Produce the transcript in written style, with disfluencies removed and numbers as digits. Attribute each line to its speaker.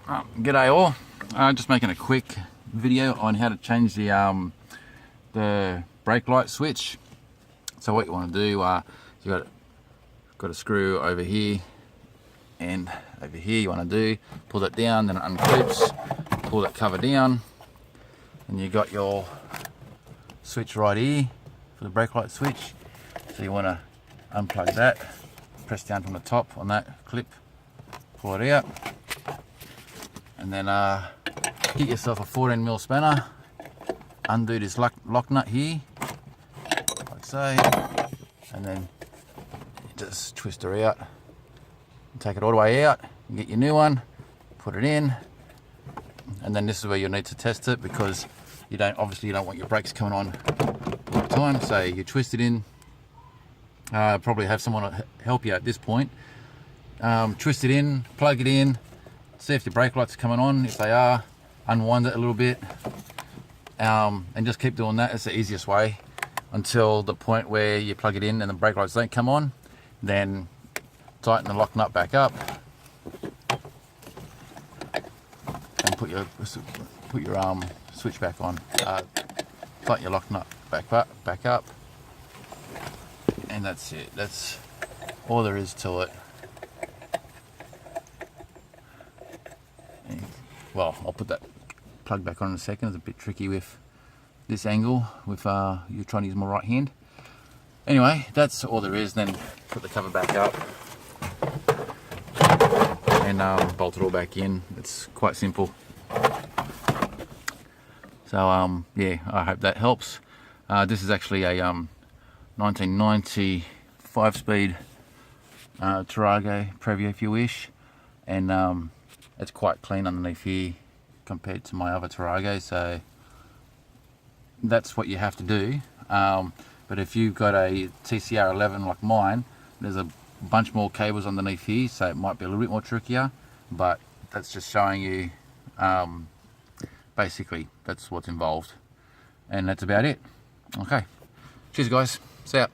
Speaker 1: G'day all. Just making a quick video on how to change the brake light switch. So what you want to do, you got a screw over here and over here. You want to do pull that down, then it unclips. Pull that cover down, and you got your switch right here for the brake light switch. So you want to unplug that, press down from the top on that clip, pull it out, and then get yourself a 14mm spanner, undo this lock nut here, like so, and then just twist her out, and take it all the way out, and get your new one, put it in, and then this is where you'll need to test it, because you don't want your brakes coming on all the time. So you twist it in, probably have someone help you at this point. Twist it in, plug it in, see if your brake lights are coming on. If they are, unwind it a little bit, and just keep doing that. It's the easiest way until the point where you plug it in and the brake lights don't come on. Then tighten the lock nut back up and put your switch back on. Tighten your lock nut back up, and that's it. That's all there is to it. Well, I'll put that plug back on in a second. It's a bit tricky with this angle, with you're trying to use my right hand. Anyway, that's all there is. Then put the cover back up and bolt it all back in. It's quite simple. So yeah, I hope that helps. This is actually a 1990 5-speed Tarago Previa, if you wish, and it's quite clean underneath here compared to my other Tarago. So that's what you have to do. But if you've got a TCR11 like mine, there's a bunch more cables underneath here, so it might be a little bit more trickier, but that's just showing you basically that's what's involved, and that's about it. Okay, cheers guys, see ya.